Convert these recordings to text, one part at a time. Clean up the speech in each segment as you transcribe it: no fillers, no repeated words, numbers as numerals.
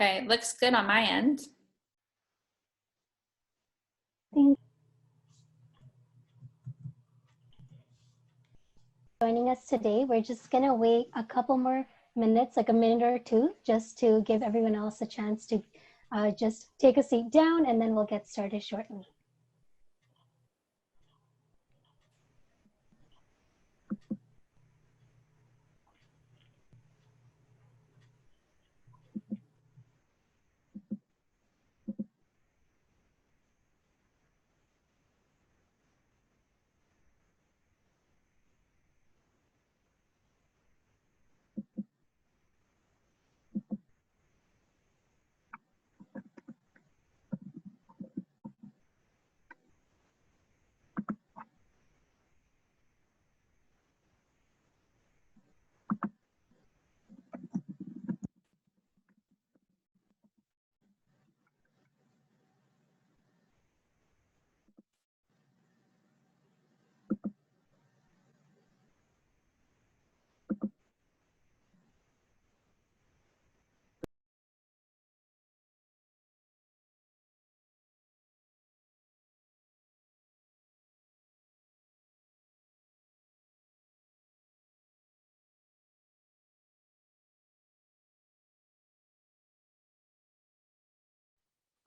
Okay, looks good on my end. Thank joining us today. We're just gonna wait a couple more minutes, like a minute or two, just to give everyone else a chance to just take a seat down, and then we'll get started shortly.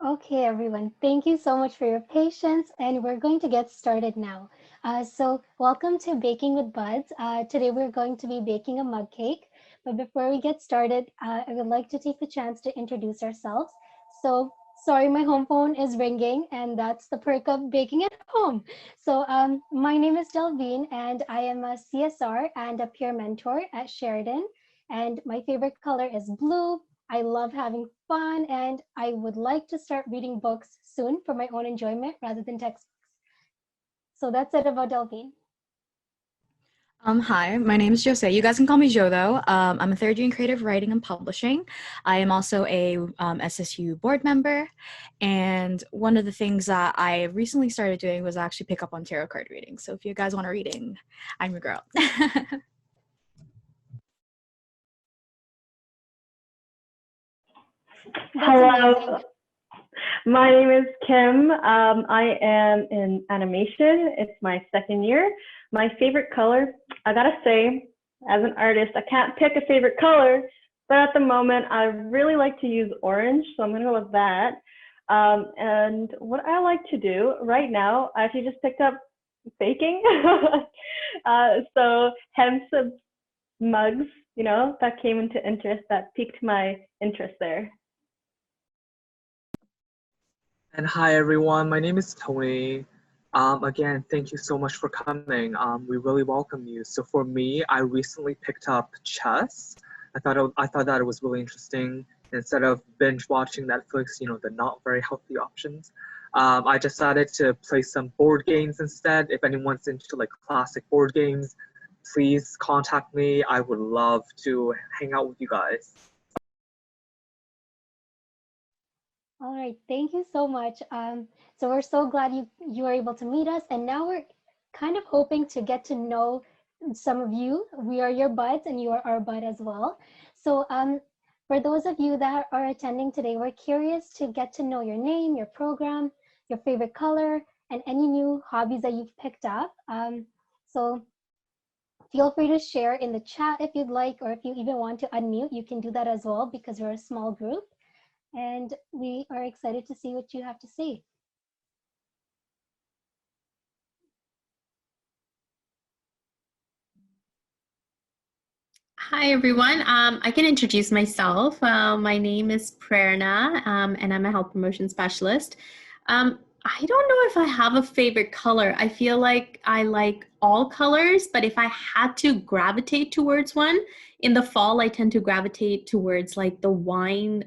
Okay, everyone, thank you so much for your patience, and we're going to get started now. So welcome to Baking with Buds. Today we're going to be baking a mug cake, but before we get started, I would like to take the chance to introduce ourselves. So sorry, my home phone is ringing, and that's the perk of baking at home. So my name is Delvine, and I am a CSR and a peer mentor at Sheridan, and my favorite color is blue. I love having fun, and I would like to start reading books soon for my own enjoyment rather than textbooks. So that's it about Delphine. Hi, my name is Jose. You guys can call me Jo though. I'm a third year in creative writing and publishing. I am also a SSU board member. And one of the things that I recently started doing was actually pick up on tarot card reading. So if you guys want a reading, I'm your girl. Hello, my name is Kim. I am in animation. It's my second year. My favorite color, I gotta say, as an artist, I can't pick a favorite color, but at the moment, I really like to use orange, so I'm gonna go with that. And what I like to do right now, I actually just picked up baking. So hence the mugs, that came into interest, that piqued my interest there. And hi everyone, my name is Tony. Again, thank you so much for coming. We really welcome you. So for me, I recently picked up chess. I thought that it was really interesting. Instead of binge watching Netflix, the not very healthy options, I decided to play some board games instead. If anyone's into like classic board games, please contact me. I would love to hang out with you guys. All right, thank you so much. So we're so glad you were able to meet us, and now we're kind of hoping to get to know some of you. We are your buds, and you are our bud as well. So for those of you that are attending today, we're curious to get to know your name, your program, your favorite color, and any new hobbies that you've picked up. So feel free to share in the chat if you'd like, or if you even want to unmute, you can do that as well because we're a small group. And we are excited to see what you have to say. Hi, everyone. I can introduce myself. My name is Prerna, and I'm a health promotion specialist. I don't know if I have a favorite color. I feel like I like all colors, but if I had to gravitate towards one, in the fall, I tend to gravitate towards like the wine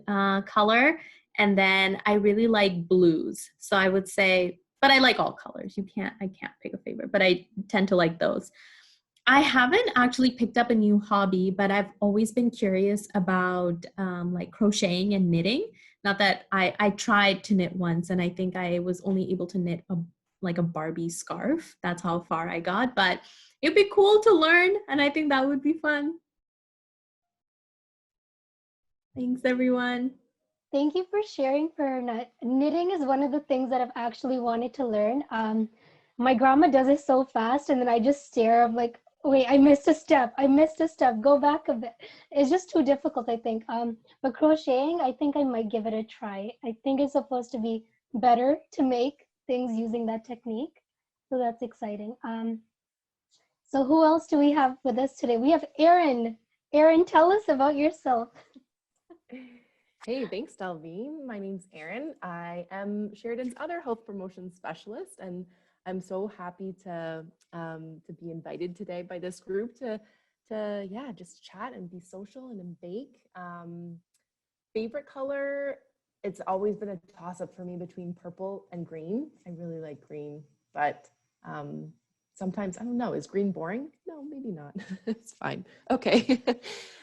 color. And then I really like blues. So I would say, but I like all colors. I can't pick a favorite, but I tend to like those. I haven't actually picked up a new hobby, but I've always been curious about like crocheting and knitting. Not that I tried to knit once, and I think I was only able to knit like a Barbie scarf. That's how far I got, but it'd be cool to learn, and I think that would be fun. Thanks, everyone. Thank you for sharing, Perna. Knitting is one of the things that I've actually wanted to learn. My grandma does it so fast, and then I just stare. I'm like, wait, I missed a step. I missed a step. Go back a bit. It's just too difficult, I think. But crocheting, I think I might give it a try. I think it's supposed to be better to make things using that technique. So that's exciting. So who else do we have with us today? We have Erin. Erin, tell us about yourself. Hey, thanks, Delvine. My name's Erin. I am Sheridan's other health promotion specialist, and I'm so happy to be invited today by this group to yeah, just chat and be social and then bake. Favorite color, it's always been a toss-up for me between purple and green. I really like green, but sometimes, I don't know, is green boring? No, maybe not. It's fine. Okay. New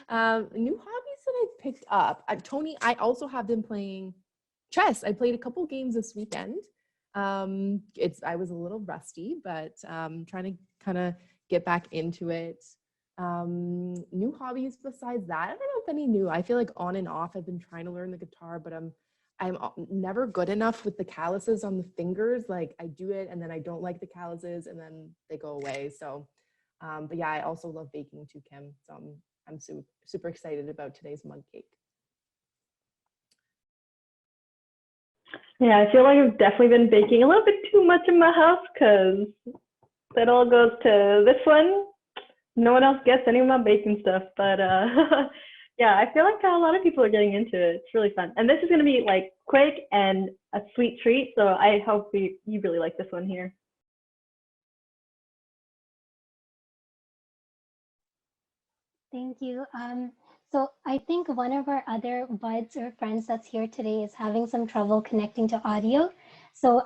hobbies that I've picked up. Tony, I also have been playing chess. I played a couple games this weekend. I was a little rusty, but trying to kind of get back into it. New hobbies besides that, I don't know if any new. I feel like on and off I've been trying to learn the guitar, but I'm never good enough with the calluses on the fingers. Like I do it and then I don't like the calluses and then they go away. So, but yeah, I also love baking too, Kim. So I'm super excited about today's mug cake. Yeah, I feel like I've definitely been baking a little bit too much in my house because that all goes to this one. No one else gets any of my baking stuff, but yeah, I feel like a lot of people are getting into it. It's really fun. And this is going to be like quick and a sweet treat. So I hope you really like this one here. Thank you. So I think one of our other buds or friends that's here today is having some trouble connecting to audio. So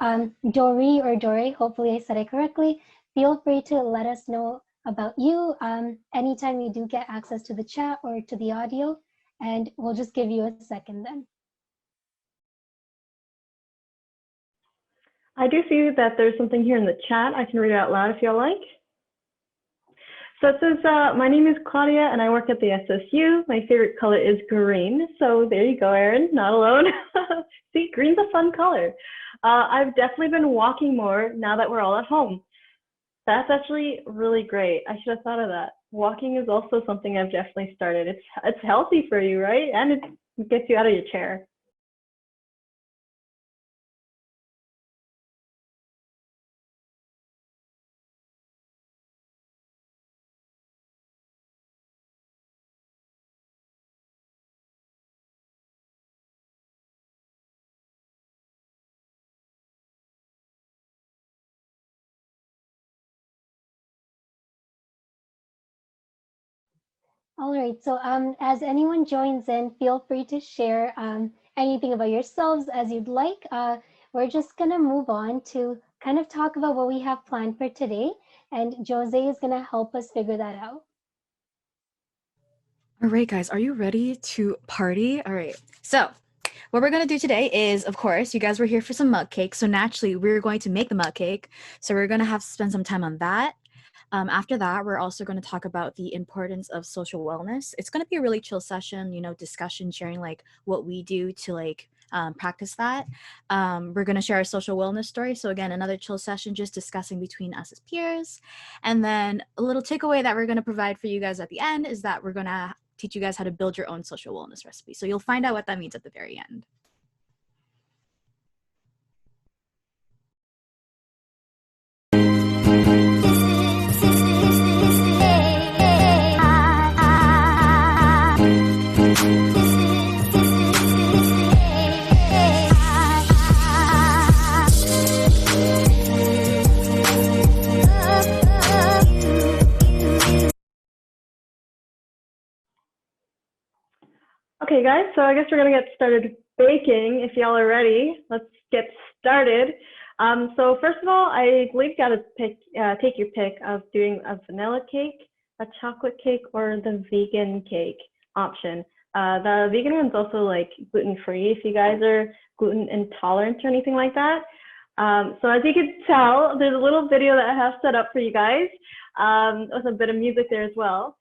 Dory or Dory, hopefully I said it correctly, feel free to let us know about you anytime you do get access to the chat or to the audio, and we'll just give you a second then. I do see that there's something here in the chat. I can read it out loud if y'all like. So it says, my name is Claudia and I work at the SSU. My favorite color is green. So there you go, Erin, not alone. See, green's a fun color. I've definitely been walking more now that we're all at home. That's actually really great. I should have thought of that. Walking is also something I've definitely started. It's healthy for you, right? And it gets you out of your chair. All right, so as anyone joins in, feel free to share anything about yourselves as you'd like. We're just gonna move on to kind of talk about what we have planned for today, and Jose is gonna help us figure that out. All right, guys, are you ready to party? All right, so what we're gonna do today is, of course, you guys were here for some mug cake, so naturally we're going to make the mug cake. So we're gonna have to spend some time on that. After that, we're also going to talk about the importance of social wellness. It's going to be a really chill session, you know, discussion, sharing like what we do to like practice that. We're going to share our social wellness story. So again, another chill session, just discussing between us as peers. And then a little takeaway that we're going to provide for you guys at the end is that we're going to teach you guys how to build your own social wellness recipe. So you'll find out what that means at the very end. Okay, guys, so I guess we're gonna get started baking. If y'all are ready, let's get started. So first of all, I believe you gotta take your pick of doing a vanilla cake, a chocolate cake, or the vegan cake option. The vegan one's also like gluten-free if you guys are gluten intolerant or anything like that. So as you can tell, there's a little video that I have set up for you guys with a bit of music there as well.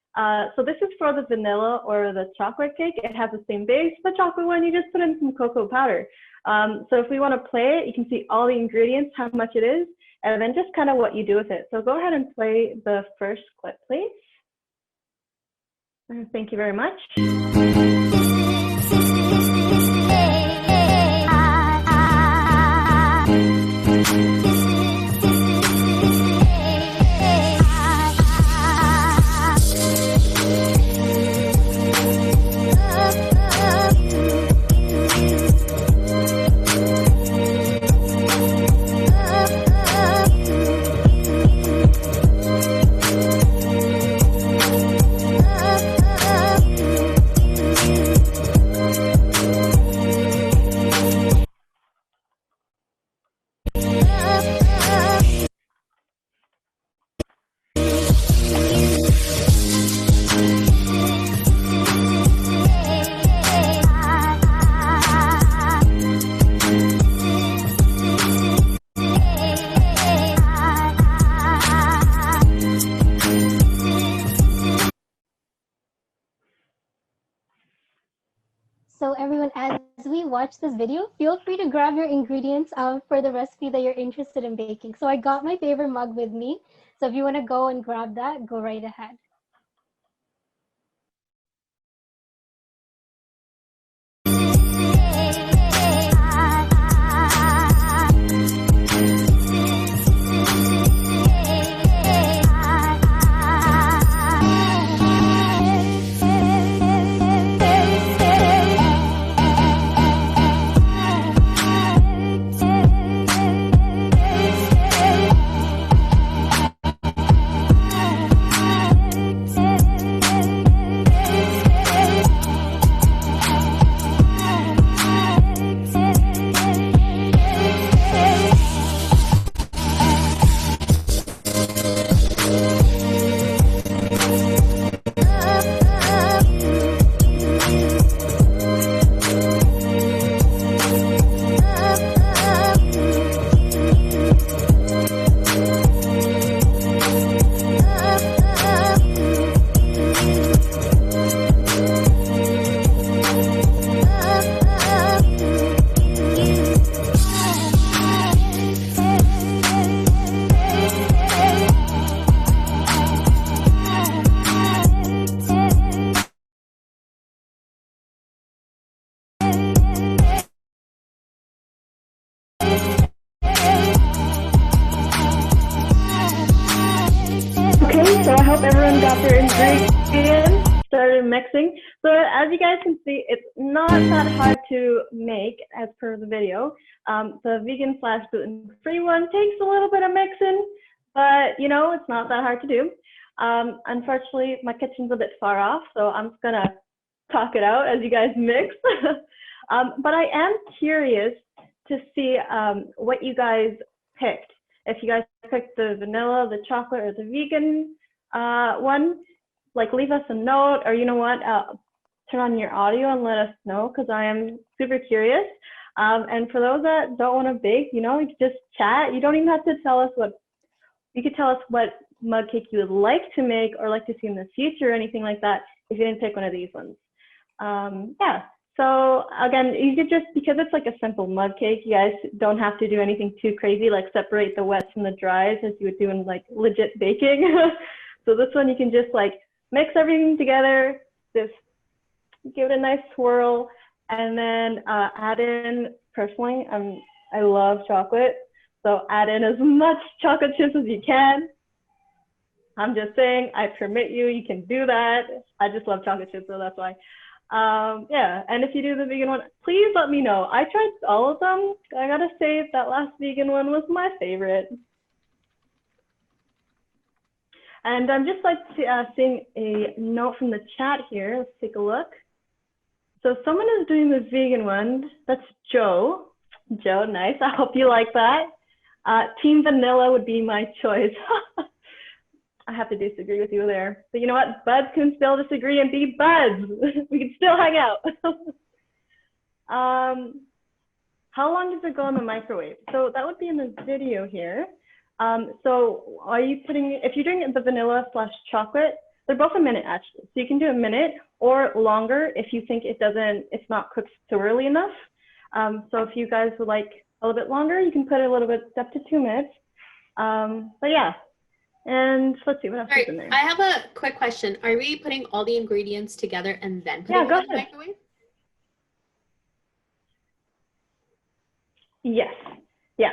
So this is for the vanilla or the chocolate cake. It has the same base. The chocolate one, you just put in some cocoa powder. So if we want to play it, you can see all the ingredients, how much it is, and then just kind of what you do with it. So go ahead and play the first clip, please. Thank you very much. So everyone, as we watch this video, feel free to grab your ingredients for the recipe that you're interested in baking. So I got my favorite mug with me. So if you want to go and grab that, go right ahead. So I hope everyone got their ingredients, started mixing. So as you guys can see, it's not that hard to make as per the video. The vegan / gluten-free one takes a little bit of mixing, but you know, it's not that hard to do. Unfortunately, my kitchen's a bit far off, so I'm just gonna talk it out as you guys mix. But I am curious to see what you guys picked. If you guys picked the vanilla, the chocolate, or the vegan one, like leave us a note, or you know what, turn on your audio and let us know, because I am super curious. And for those that don't want to bake, you know, you can just chat. You don't even have to tell us what, you could tell us what mug cake you would like to make or like to see in the future or anything like that if you didn't pick one of these ones. Yeah. So again, you could just, because it's like a simple mug cake, you guys don't have to do anything too crazy, like separate the wets from the dries as you would do in like legit baking. So this one, you can just like mix everything together, just give it a nice swirl, and then add in, personally, I love chocolate. So add in as much chocolate chips as you can. I'm just saying, I permit you, you can do that. I just love chocolate chips, so that's why. Yeah, and if you do the vegan one, please let me know. I tried all of them. I gotta say that last vegan one was my favorite. And I'm just like seeing a note from the chat here. Let's take a look. So someone is doing the vegan one. That's Joe. Joe, nice. I hope you like that. Team vanilla would be my choice. I have to disagree with you there. But you know what? Buds can still disagree and be buds. We can still hang out. How long does it go in the microwave? So that would be in the video here. So are you putting, if you're doing the vanilla / chocolate, They're both a minute actually. So you can do a minute or longer if you think it's not cooked thoroughly enough. So if you guys would like a little bit longer, you can put a little bit up to 2 minutes. But yeah, and let's see what else All is right, in there. I have a quick question. Are we putting all the ingredients together and then putting Yeah, go them in the ahead. microwave? Yes, yeah.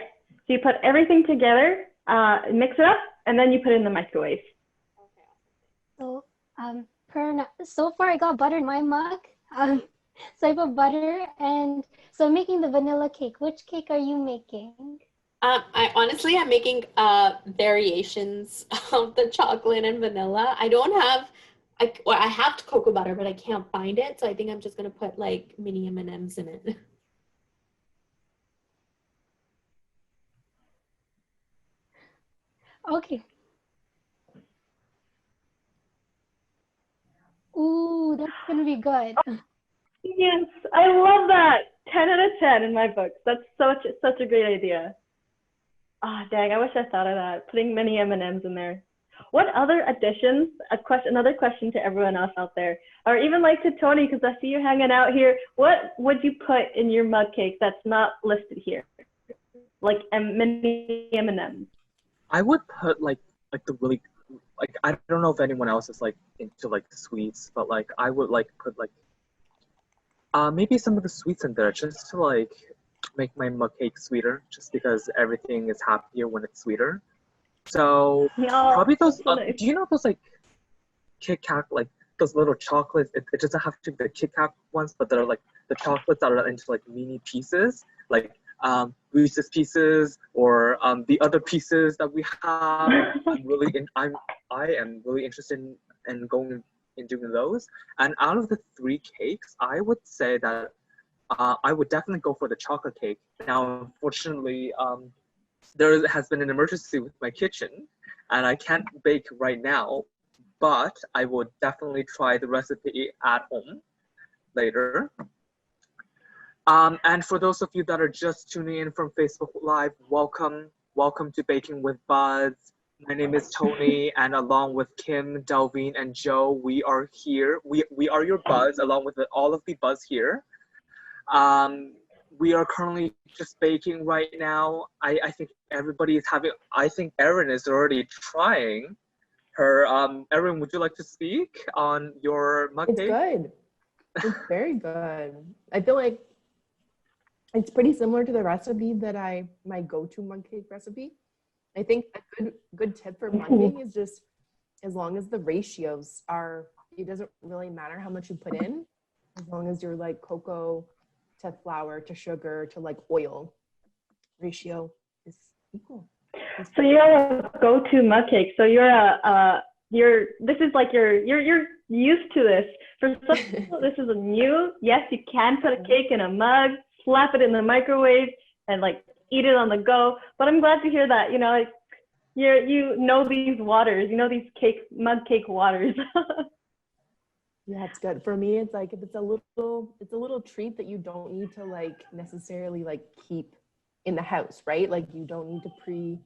So you put everything together, mix it up, and then you put it in the microwave. So, so far I got butter in my mug. So I put butter, and so I'm making the vanilla cake. Which cake are you making? I honestly am making variations of the chocolate and vanilla. I don't have, I have cocoa butter, but I can't find it. So I think I'm just gonna put like mini M&Ms in it. Okay. Ooh, that's gonna be good. Yes, I love that. 10 out of 10 in my books. That's such a great idea. Ah, oh, dang, I wish I thought of that. Putting mini M&Ms in there. What other additions, another question to everyone else out there, or even like to Tony, because I see you hanging out here. What would you put in your mug cake that's not listed here? Like mini M&Ms. I would put like the really like I don't know if anyone else is like into like sweets, but like I would like put like maybe some of the sweets in there just to like make my mug cake sweeter, just because everything is happier when it's sweeter. So No, probably those. so nice. Do you know those like Kit Kat, like those little chocolates? It doesn't have to be the Kit Kat ones, but they're like the chocolates that are into like mini pieces, like Reese's Pieces or the other pieces that we have. I am really interested in going in doing those. And out of the 3 cakes, I would say that I would definitely go for the chocolate cake. Now, unfortunately, there has been an emergency with my kitchen, and I can't bake right now. But I would definitely try the recipe at home later. And for those of you that are just tuning in from Facebook Live, welcome to Baking with Buds. My name is Tony, and along with Kim, Delvine, and Joe, we are here. We are your buds, along with all of the buds here. We are currently just baking right now. I think everybody is having. I think Erin is already trying her. Erin, would you like to speak on your mug cake? It's good. It's very good. I feel like it's pretty similar to the recipe that my go-to mug cake recipe. I think a good tip for mugging is just as long as the ratios are, it doesn't really matter how much you put in, as long as you're like cocoa to flour to sugar to like oil ratio is equal. So you're a go-to mug cake. So this is like you're used to this. For some people, this is a new. Yes, you can put a cake in a mug, slap it in the microwave, and like eat it on the go. But I'm glad to hear that. You know, like you know these waters. You know these mug cake waters. Yeah, it's good. For me, it's like if it's a little treat that you don't need to like necessarily like keep in the house, right? Like you don't need to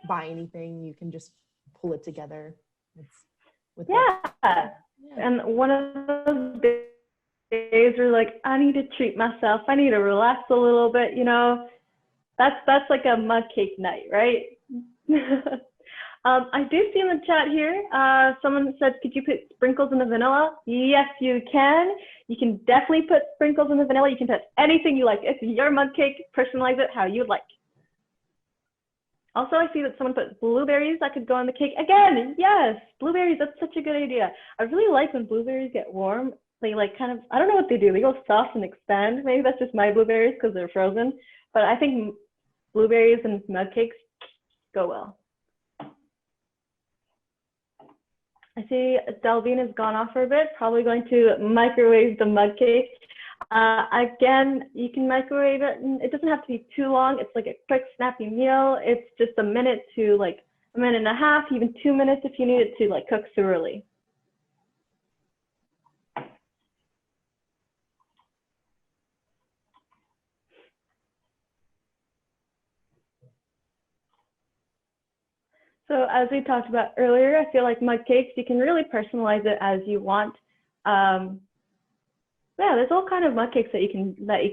buy anything. You can just pull it together. Yeah. And one of those days where like I need to treat myself. I need to relax a little bit. You know, that's like a mug cake night, right? I do see in the chat here, someone said, could you put sprinkles in the vanilla? Yes, you can. You can definitely put sprinkles in the vanilla. You can put anything you like. It's your mug cake. Personalize it how you'd like. Also, I see that someone put blueberries that could go on the cake. Again, yes, blueberries, that's such a good idea. I really like when blueberries get warm. They like kind of, I don't know what they do. They go soft and expand. Maybe that's just my blueberries because they're frozen. But I think blueberries and mug cakes go well. I see Delvine has gone off for a bit, probably going to microwave the mug cake. Again, you can microwave it, and it doesn't have to be too long. It's like a quick, snappy meal. It's just a minute to like a minute and a half, even 2 minutes if you need it to like cook thoroughly. So as we talked about earlier, I feel like mug cakes, you can really personalize it as you want. Yeah, there's all kind of mug cakes that you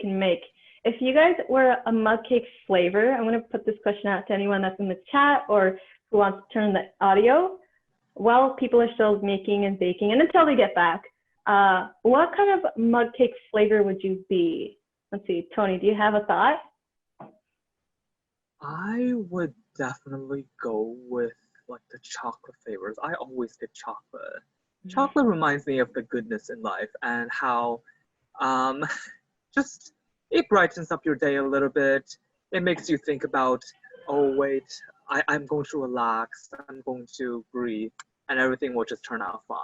can make. If you guys were a mug cake flavor, I'm going to put this question out to anyone that's in the chat or who wants to turn on the audio while people are still making and baking and until they get back. What kind of mug cake flavor would you be? Let's see, Tony, do you have a thought? I would definitely go with like the chocolate flavors. I always get chocolate. Chocolate reminds me of the goodness in life and how just it brightens up your day a little bit. It makes you think about, oh wait, I'm going to relax, I'm going to breathe, and everything will just turn out fine.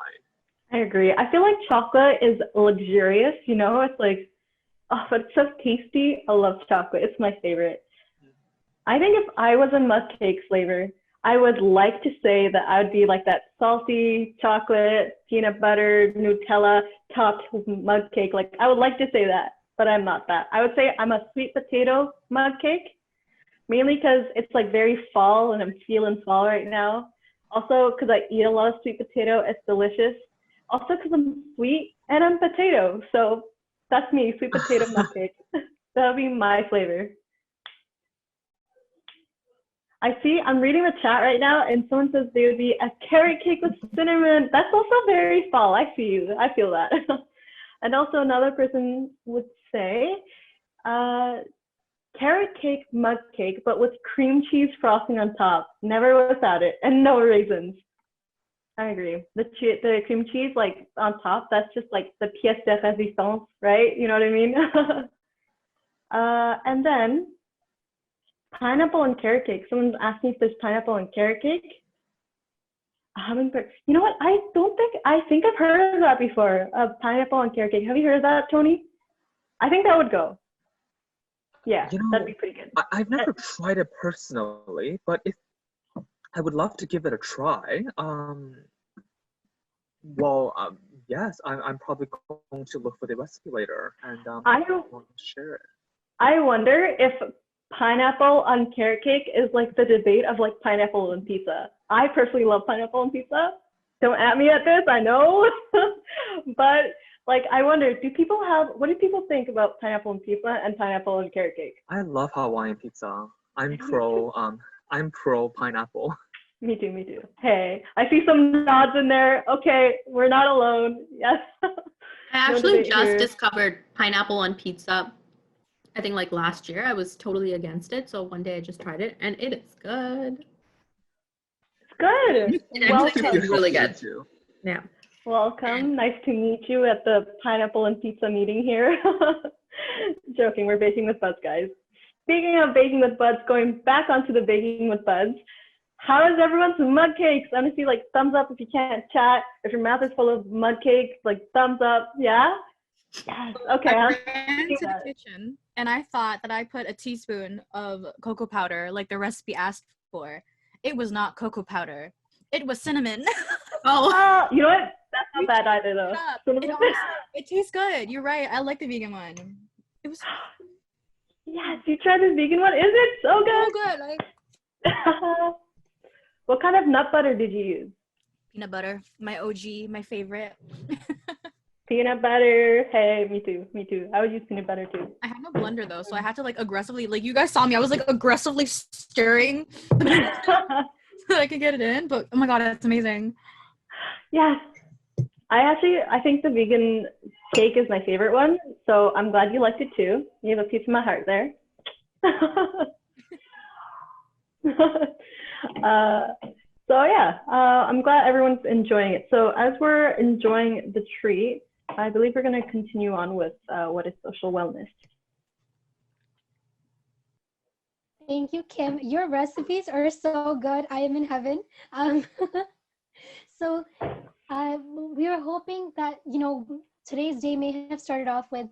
I agree. I feel like chocolate is luxurious, you know, it's like, oh, but it's so tasty. I love chocolate. It's my favorite. I think if I was a mug cake flavor, I would like to say that I would be like that salty chocolate, peanut butter, Nutella topped mug cake. Like I would like to say that, but I'm not that. I would say I'm a sweet potato mug cake, mainly because it's like very fall and I'm feeling fall right now. Also because I eat a lot of sweet potato, it's delicious. Also because I'm sweet and I'm potato. So that's me, sweet potato mug cake. That would be my flavor. I see, I'm reading the chat right now, and someone says they would be a carrot cake with cinnamon. That's also very fall. I see you. I feel that. And also another person would say carrot cake, mug cake, but with cream cheese frosting on top. Never without it, and no raisins. I agree. The cream cheese, like on top, that's just like the pièce de résistance, right? You know what I mean? And then pineapple and carrot cake. Someone's asking if there's pineapple and carrot cake. I haven't heard. You know what? I think I've heard of that before. Pineapple and carrot cake. Have you heard of that, Tony? I think that would go. Yeah, You know, that'd be pretty good. I've never tried it personally, but if I would love to give it a try. Yes, I'm probably going to look for the recipe later and I want to share it. I wonder if pineapple on carrot cake is like the debate of like pineapple and pizza. I personally love pineapple and pizza. Don't at me at this, I know. But like, I wonder, what do people think about pineapple and pizza and pineapple and carrot cake? I love Hawaiian pizza. I'm pro pineapple. Me too. Hey, I see some nods in there. Okay, we're not alone. Yes. I actually just discovered pineapple on pizza. I think like last year I was totally against it. So one day I just tried it and it is good. It's good. It actually tastes really good. Too. Yeah. Welcome. Nice to meet you at the pineapple and pizza meeting here. Joking, we're baking with buds, guys. Speaking of baking with buds, going back onto the baking with buds, how is everyone's mug cakes? I want to see like thumbs up if you can't chat. If your mouth is full of mug cakes, like thumbs up. Yeah? Yes. Okay. I ran to the kitchen and I thought that I put a teaspoon of cocoa powder like the recipe asked for. It was not cocoa powder. It was cinnamon. Oh. You know what? That's not bad either though. It tastes good. You're right. I like the vegan one. It was Yes, you tried this vegan one. Is it so good? so good. What kind of nut butter did you use? Peanut butter, my OG, my favorite. Peanut butter. Hey, me too. I would use peanut butter too. I have no blender though, so I had to like aggressively, like you guys saw me, I was like aggressively stirring so that I could get it in. But oh my god, it's amazing. Yes. I think the vegan cake is my favorite one. So I'm glad you liked it too. You have a piece of my heart there. So yeah, I'm glad everyone's enjoying it. So as we're enjoying the treat, I believe we're going to continue on with what is social wellness. Thank you, Kim. Your recipes are so good. I am in heaven. So we were hoping that, you know, today's day may have started off a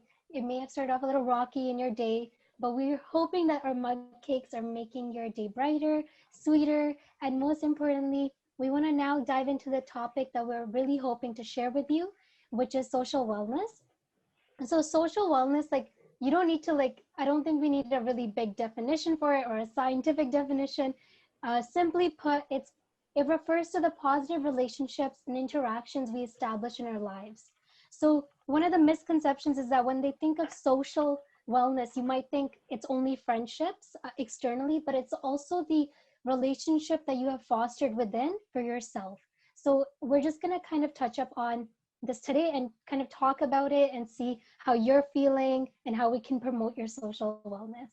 little rocky in your day, but we're hoping that our mug cakes are making your day brighter, sweeter, and most importantly, we want to now dive into the topic that we're really hoping to share with you, which is social wellness. So social wellness, like, you don't need to I don't think we need a really big definition for it or a scientific definition. Simply put, it's it refers to the positive relationships and interactions we establish in our lives. So one of the misconceptions is that when they think of social wellness, you might think it's only friendships externally, but it's also the relationship that you have fostered within for yourself. So we're just going to kind of touch up on this today and kind of talk about it and see how you're feeling and how we can promote your social wellness.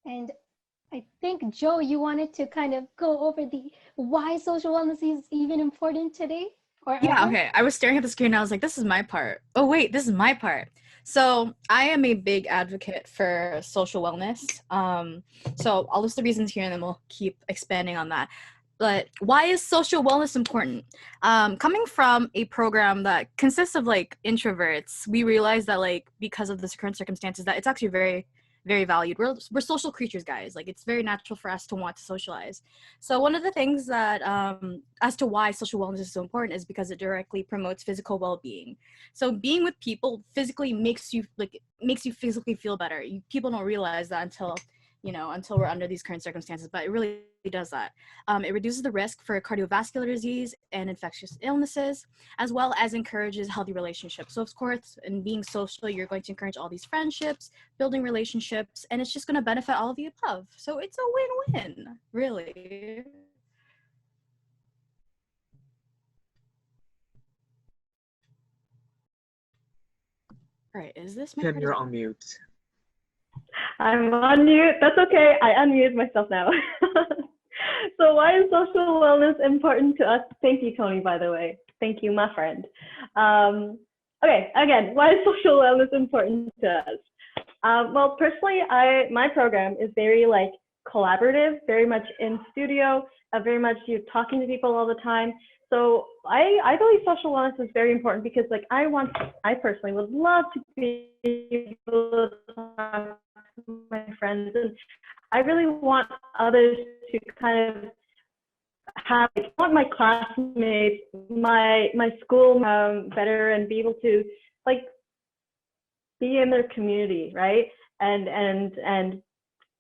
And I think, Joe, you wanted to kind of go over the why social wellness is even important today or Yeah, ever. okay. I was staring at the screen and I was like, this is my part. Oh, wait, this is my part. So I am a big advocate for social wellness. So I'll list the reasons here and then we'll keep expanding on that. But why is social wellness important? Coming from a program that consists of like introverts, we realize that like because of the current circumstances that it's actually very, very valued. We're social creatures, guys. Like it's very natural for us to want to socialize. So one of the things that as to why social wellness is so important is because it directly promotes physical well-being. So being with people physically makes you physically feel better. People don't realize that until we're under these current circumstances, but it really does that. It reduces the risk for cardiovascular disease and infectious illnesses, as well as encourages healthy relationships. So of course, in being social, you're going to encourage all these friendships, building relationships, and it's just going to benefit all of the above. So it's a win-win, really. All right, is this my Kim, part you're as well? on mute. I'm on mute. That's okay. I unmuted myself now. So why is social wellness important to us? Thank you, Tony, by the way. Thank you, my friend. Okay, again, why is social wellness important to us? Well, personally, my program is very like collaborative, very much in studio, very much you talking to people all the time. So I believe social wellness is very important because like I personally would love to be able to talk to my friends, and I really want others to kind of have, I want my classmates, my school better and be able to like be in their community, right? And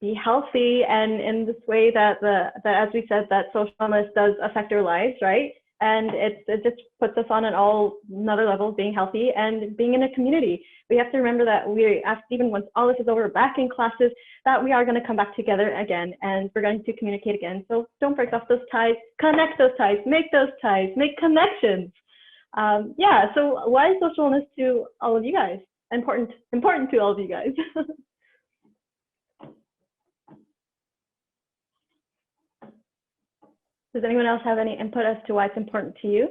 be healthy, and in this way that as we said, that social wellness does affect our lives, right? And it just puts us on another level of being healthy and being in a community. We have to remember that even once all this is over, back in classes, that we are going to come back together again and we're going to communicate again. So don't break off those ties, connect those ties, make connections. Yeah, so why is social wellness to all of you guys important to all of you guys? Does anyone else have any input as to why it's important to you?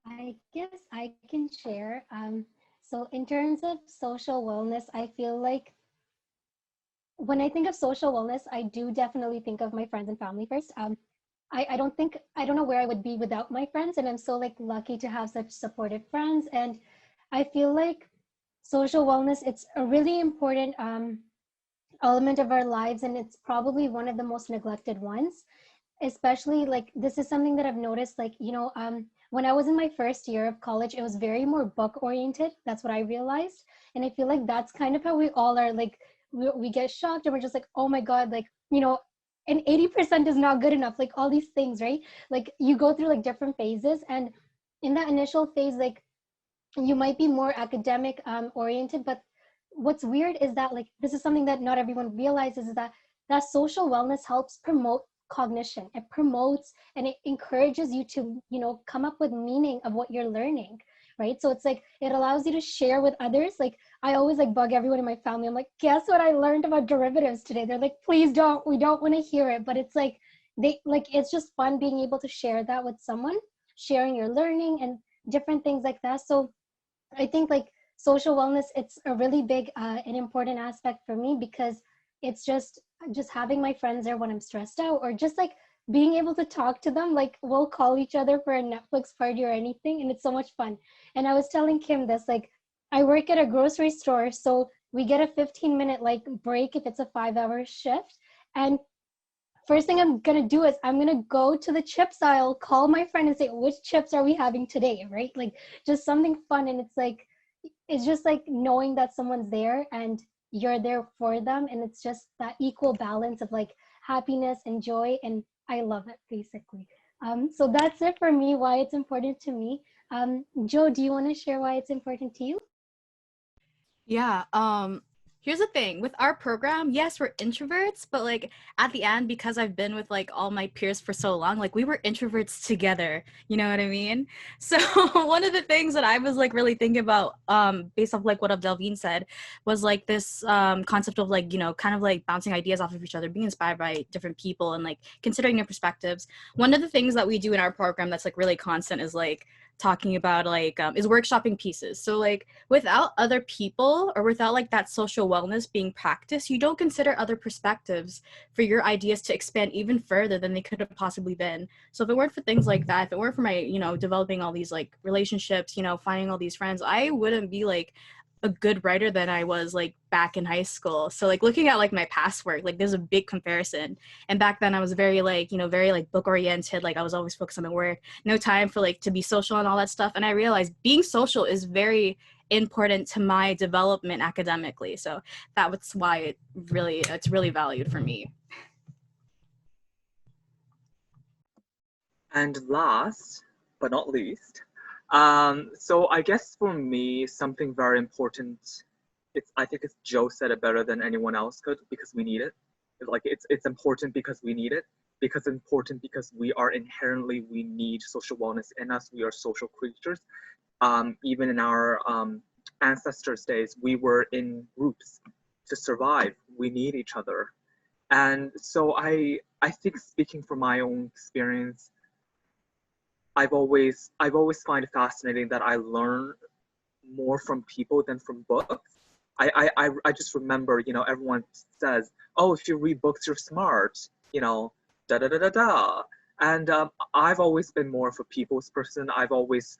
I guess I can share. So in terms of social wellness, I feel like when I think of social wellness, I do definitely think of my friends and family first. I don't know where I would be without my friends, and I'm so like lucky to have such supportive friends. And I feel like social wellness, it's a really important element of our lives, and it's probably one of the most neglected ones. Especially like this is something that I've noticed, like, when I was in my first year of college, it was very more book oriented. That's what I realized. And I feel like that's kind of how we all are, like, we get shocked and we're just like, oh my God, like, and 80% is not good enough, like all these things, right? Like you go through like different phases, and in that initial phase, like you might be more academic oriented, but what's weird is that like this is something that not everyone realizes, is that social wellness helps promote cognition. It promotes and it encourages you to come up with meaning of what you're learning, right? So it's like it allows you to share with others. Like I always like bug everyone in my family. I'm like, guess what I learned about derivatives today? They're like, please don't, we don't want to hear it. But it's like it's just fun being able to share that with someone, sharing your learning and different things like that. So I think like social wellness, it's a really big and important aspect for me, because it's just having my friends there when I'm stressed out, or just like being able to talk to them. Like we'll call each other for a Netflix party or anything, and it's so much fun. And I was telling Kim this, like I work at a grocery store, so we get a 15-minute like break if it's a 5-hour shift. And first thing I'm gonna do is I'm gonna go to the chips aisle, call my friend and say, which chips are we having today, right? Like just something fun. And it's just like knowing that someone's there and you're there for them, and it's just that equal balance of like happiness and joy, and I love it basically. So that's it for me, why it's important to me. Joe, do you want to share why it's important to you? Yeah, here's the thing with our program, yes, we're introverts, but like at the end, because I've been with like all my peers for so long, like we were introverts together, you know what I mean? So one of the things that I was like really thinking about, based off like what Abdelveen said, was like this concept of like, you know, kind of like bouncing ideas off of each other, being inspired by different people and like considering new perspectives. One of the things that we do in our program that's like really constant is like talking about like is workshopping pieces. So like without other people or without like that social wellness being practiced, you don't consider other perspectives for your ideas to expand even further than they could have possibly been. So if it weren't for things like that, if it weren't for my, you know, developing all these like relationships, you know, finding all these friends, I wouldn't be like a good writer than I was like back in high school. So like looking at like my past work, like there's a big comparison. And back then I was very like, you know, very like book oriented. Like I was always focused on my work, no time for like to be social and all that stuff. And I realized being social is very important to my development academically. So that was why it's really valued for me. And last but not least, so I guess for me, something very important, I think it's Joe said it better than anyone else could, because we need it. It's important because we need it, because important because we need social wellness in us. We are social creatures. Even in our ancestors' days, we were in groups to survive. We need each other. And so I think, speaking from my own experience, I've always find it fascinating that I learn more from people than from books. I just remember, you know, everyone says, oh, if you read books, you're smart, you know, da da da da da. And I've always been more of a people's person. I've always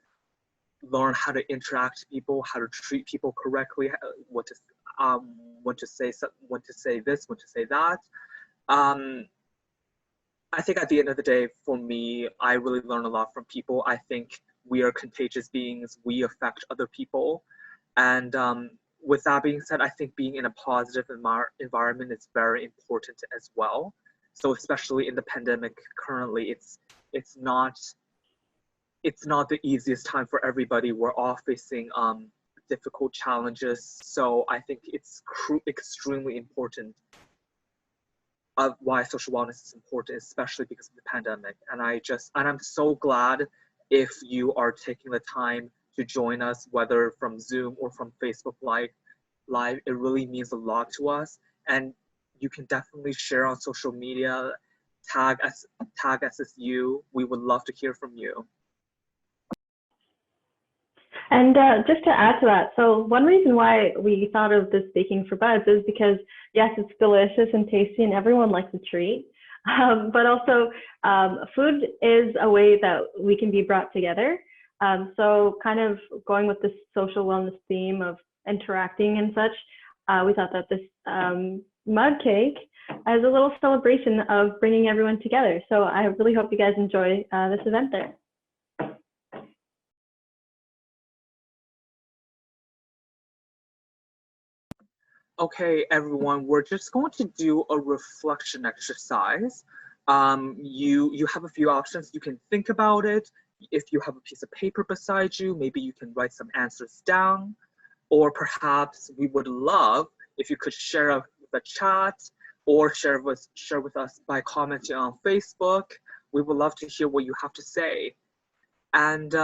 learned how to interact with people, how to treat people correctly, when to say this, when to say that. I think at the end of the day, for me, I really learn a lot from people. I think we are contagious beings. We affect other people. And with that being said, I think being in a positive environment is very important as well. So especially in the pandemic currently, it's not the easiest time for everybody. We're all facing difficult challenges. So I think it's extremely important of why social wellness is important, especially because of the pandemic. And I'm so glad if you are taking the time to join us, whether from Zoom or from Facebook Live. It really means a lot to us. And you can definitely share on social media, tag SSU. We would love to hear from you. And just to add to that, so one reason why we thought of this Baking for Buds is because, yes, it's delicious and tasty and everyone likes a treat, but also food is a way that we can be brought together. So kind of going with this social wellness theme of interacting and such, we thought that this mug cake is a little celebration of bringing everyone together. So I really hope you guys enjoy this event there. Okay, everyone, we're just going to do a reflection exercise. You have a few options. You can think about it. If you have a piece of paper beside you, maybe you can write some answers down. Or perhaps we would love if you could share with the chat or share with us by commenting on Facebook. We would love to hear what you have to say. And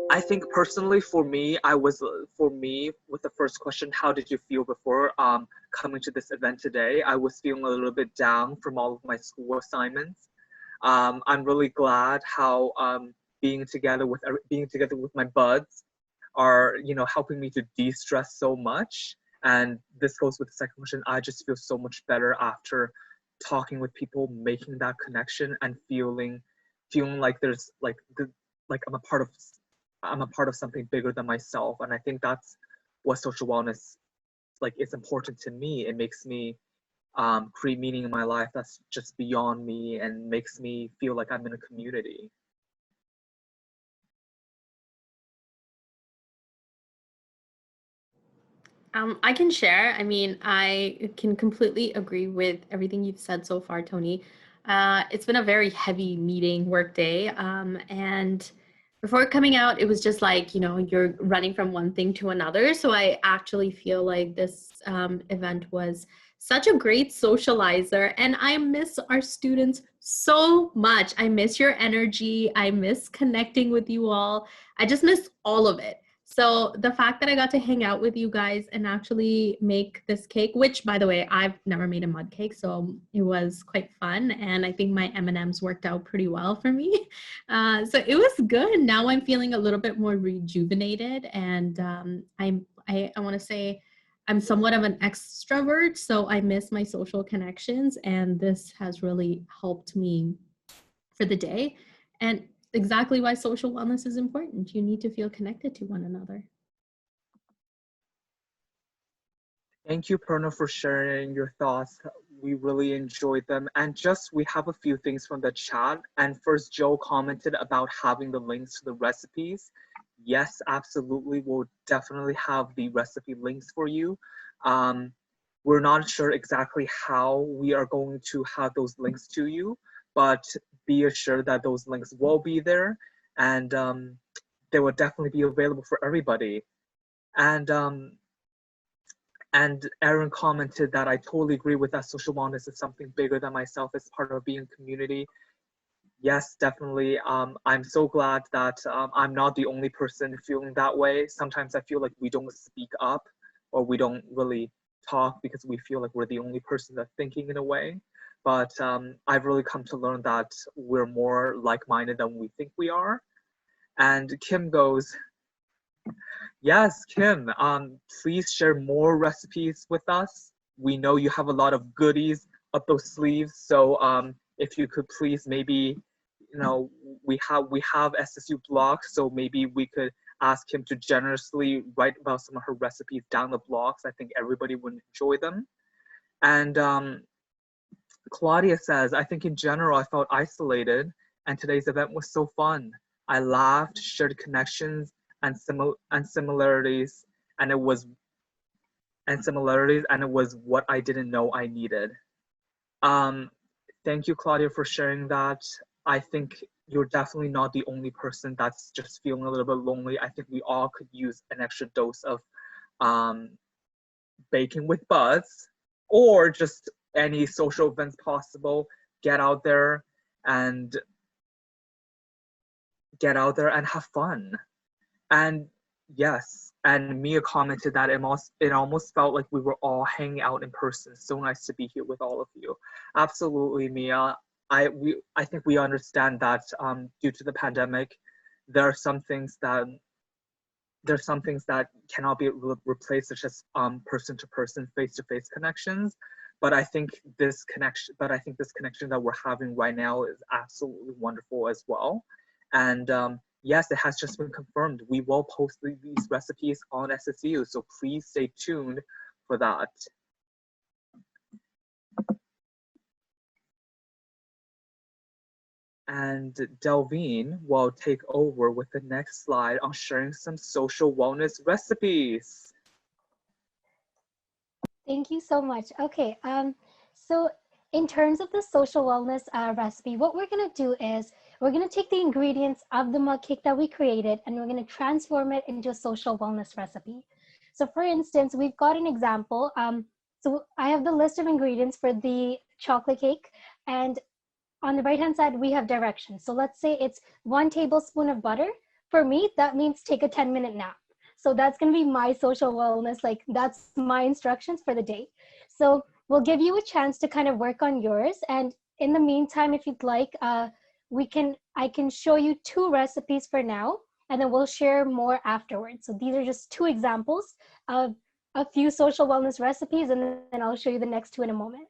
I think personally for me, with the first question, how did you feel before coming to this event today? I was feeling a little bit down from all of my school assignments. I'm really glad how being together with my buds are, you know, helping me to de-stress so much. And this goes with the second question. I just feel so much better after talking with people, making that connection, and feeling like there's like I'm a part of something bigger than myself. And I think that's what social wellness is important to me. It makes me create meaning in my life that's just beyond me and makes me feel like I'm in a community. I can share. I mean, I can completely agree with everything you've said so far, Tony. It's been a very heavy meeting work day. And before coming out, it was just like, you're running from one thing to another. So I actually feel like this event was such a great socializer. And I miss our students so much. I miss your energy. I miss connecting with you all. I just miss all of it. So the fact that I got to hang out with you guys and actually make this cake, which by the way, I've never made a mud cake, so it was quite fun. And I think my M&Ms worked out pretty well for me. So it was good. Now I'm feeling a little bit more rejuvenated. And I want to say I'm somewhat of an extrovert, so I miss my social connections. And this has really helped me for the day. And exactly why social wellness is important. You need to feel connected to one another. Thank you, Perna, for sharing your thoughts. We really enjoyed them. And just, we have a few things from the chat. And first, Joe commented about having the links to the recipes. Yes, absolutely. We'll definitely have the recipe links for you. We're not sure exactly how we are going to have those links to you, but be assured that those links will be there, and they will definitely be available for everybody. And Aaron commented that I totally agree with that. Social wellness is something bigger than myself as part of being a community. Yes, definitely. I'm so glad that I'm not the only person feeling that way. Sometimes I feel like we don't speak up, or we don't really talk because we feel like we're the only person that's thinking in a way. But I've really come to learn that we're more like-minded than we think we are. And Kim goes, yes, Kim, please share more recipes with us. We know you have a lot of goodies up those sleeves. So if you could please maybe, we have SSU blocks, so maybe we could ask him to generously write about some of her recipes down the blocks. I think everybody would enjoy them. And Claudia says, I think in general I felt isolated, and today's event was so fun. I laughed, shared connections and similarities, and it was what I didn't know I needed. Thank you, Claudia, for sharing that. I think you're definitely not the only person that's just feeling a little bit lonely. I think we all could use an extra dose of baking with buds, or just any social events possible. Get out there and have fun. And yes, and Mia commented that it almost felt like we were all hanging out in person. So nice to be here with all of you. Absolutely, Mia. I think we understand that due to the pandemic, there are some things that cannot be replaced, such as person-to-person, face-to-face connections. But I think this connection that we're having right now is absolutely wonderful as well. And yes, it has just been confirmed. We will post these recipes on SSU, so please stay tuned for that. And Delvine will take over with the next slide on sharing some social wellness recipes. Thank you so much. Okay, so in terms of the social wellness recipe, what we're gonna do is we're gonna take the ingredients of the mug cake that we created and we're gonna transform it into a social wellness recipe. So for instance, we've got an example. So I have the list of ingredients for the chocolate cake, and on the right hand side, we have directions. So let's say it's 1 tablespoon of butter. For me, that means take a 10-minute nap. So that's gonna be my social wellness, like that's my instructions for the day. So we'll give you a chance to kind of work on yours. And in the meantime, if you'd like, I can show you 2 recipes for now, and then we'll share more afterwards. So these are just 2 examples of a few social wellness recipes, and then I'll show you the next 2 in a moment.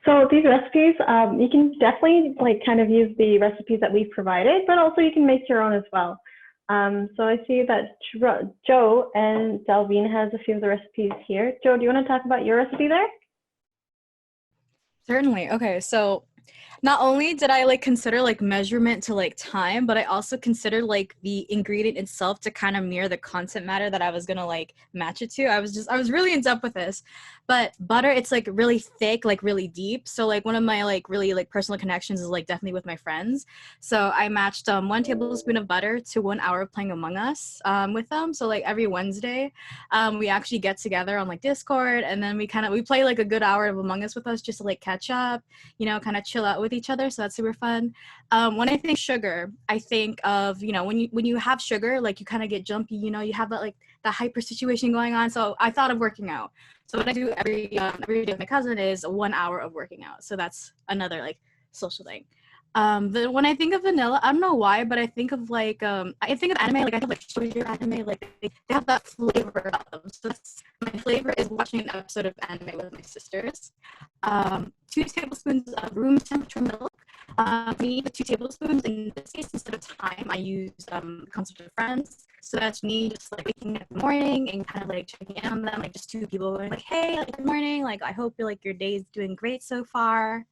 So these recipes, you can definitely kind of use the recipes that we've provided, but also you can make your own as well. So I see that Joe and Delvine has a few of the recipes here. Joe, do you want to talk about your recipe there? Certainly. Okay, so not only did I like consider like measurement to like time, but I also considered like the ingredient itself to kind of mirror the content matter that I was gonna like match it to. I was really in depth with this. But butter, it's like really thick, like really deep. So like one of my like really like personal connections is like definitely with my friends. So I matched 1 tablespoon of butter to 1 hour of playing Among Us with them. So like every Wednesday, we actually get together on like Discord, and then we play like a good hour of Among Us with us just to like catch up, kind of chill out with each other. So that's super fun. When I think sugar, I think of, when you have sugar, like you kind of get jumpy, you have that like that hyper situation going on. So I thought of working out. So what I do every day with my cousin is 1 hour of working out. So that's another like social thing. But when I think of vanilla, I don't know why, but I think of like I think of anime, like I think like shoujo anime, like they have that flavor about them. So my flavor is watching an episode of anime with my sisters. 2 tablespoons of room temperature milk. Me with 2 tablespoons. In this case, instead of time, I use the concept of friends. So that's me just like waking up in the morning and kind of like checking in on them, like just 2 people going like, hey, like, good morning. Like I hope your day is doing great so far.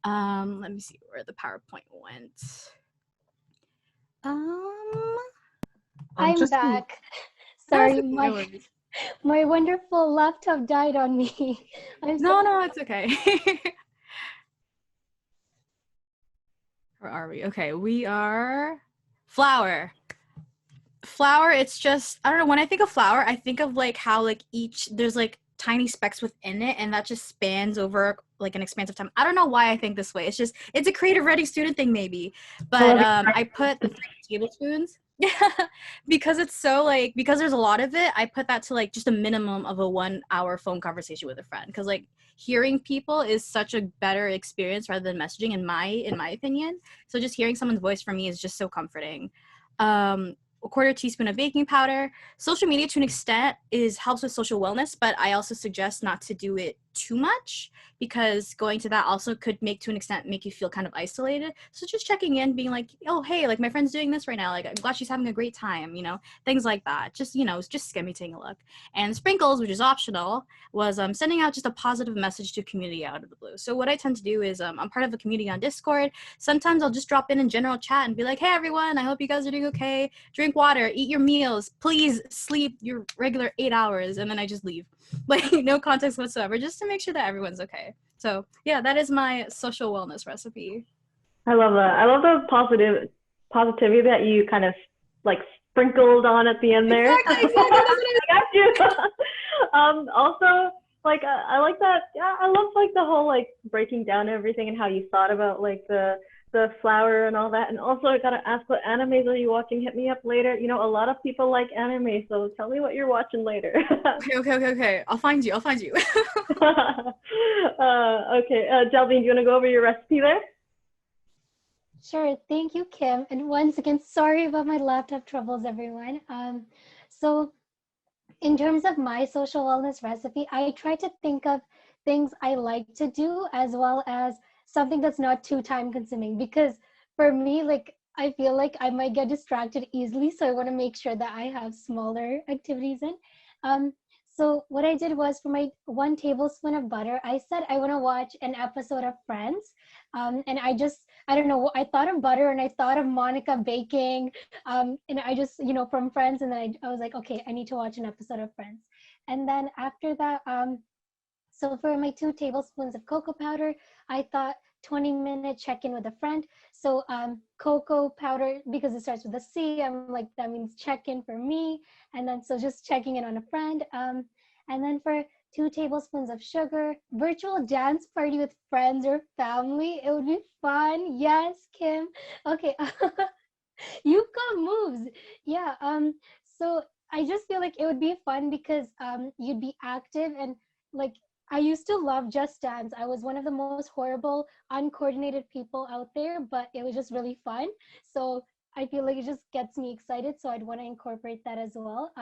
Let me see where the PowerPoint went. I'm Just back. That's Sorry, okay, no worries. my wonderful laptop died on me. No, it's okay. Where are we? Okay, we are flour. Flour, it's just, I don't know, when I think of flour, I think of like how like there's like tiny specks within it, and that just spans over like an expanse of time. I don't know why I think this way. It's a creative writing student thing maybe. But I put the 3 tablespoons because it's so like, because there's a lot of it, I put that to like just a minimum of a 1 hour phone conversation with a friend, because like hearing people is such a better experience rather than messaging in my opinion. So just hearing someone's voice for me is just so comforting. A 1/4 teaspoon of baking powder. Social media to an extent helps with social wellness, but I also suggest not to do it too much, because going to that also could to an extent make you feel kind of isolated. So just checking in, being like, oh hey, like my friend's doing this right now, like I'm glad she's having a great time, things like that. Just just get me taking a look. And sprinkles, which is optional, was sending out just a positive message to a community out of the blue. So what I tend to do is I'm part of a community on Discord. Sometimes I'll just drop in general chat and be like, hey everyone, I hope you guys are doing okay. Drink water, eat your meals, please sleep your regular 8 hours, and then I just leave. Like no context whatsoever, just to make sure that everyone's okay. So yeah, that is my social wellness recipe. I love that. I love the positivity that you kind of like sprinkled on at the end there. Exactly. I got you. Also, like I like that. Yeah, I love like the whole like breaking down everything and how you thought about like the flour and all that. And also, I gotta ask, what animes are you watching? Hit me up later. A lot of people like anime, so tell me what you're watching later. Okay. I'll find you. Okay, Delvine, do you want to go over your recipe there? Sure, thank you, Kim. And once again, sorry about my laptop troubles, everyone. So in terms of my social wellness recipe, I try to think of things I like to do as well as something that's not too time consuming, because for me, like I feel like I might get distracted easily. So I want to make sure that I have smaller activities in. So what I did was, for my 1 tablespoon of butter, I said I want to watch an episode of Friends. And I don't know, I thought of butter and I thought of Monica baking. And I just, from Friends, and then I was like, okay, I need to watch an episode of Friends. And then after that, so for my 2 tablespoons of cocoa powder, I thought 20-minute check-in with a friend. So cocoa powder, because it starts with a C, I'm like, that means check-in for me. And then so just checking in on a friend. And then for 2 tablespoons of sugar, virtual dance party with friends or family. It would be fun. Yes, Kim. Okay. You've got moves. Yeah. So I just feel like it would be fun because you'd be active, and like I used to love Just Dance. I was one of the most horrible, uncoordinated people out there, but it was just really fun. So I feel like it just gets me excited. So I'd want to incorporate that as well.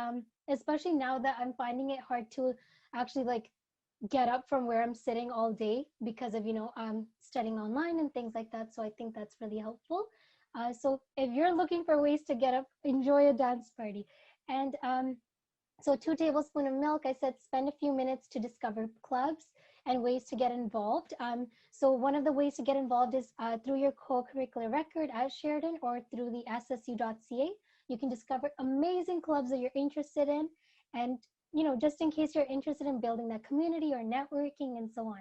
Especially now that I'm finding it hard to actually like get up from where I'm sitting all day because of, studying online and things like that. So I think that's really helpful. So if you're looking for ways to get up, enjoy a dance party. And so 2 tablespoons of milk, I said spend a few minutes to discover clubs. and ways to get involved. So one of the ways to get involved is through your co-curricular record at Sheridan or through the ssU.ca. You can discover amazing clubs that you're interested in, and just in case you're interested in building that community or networking and so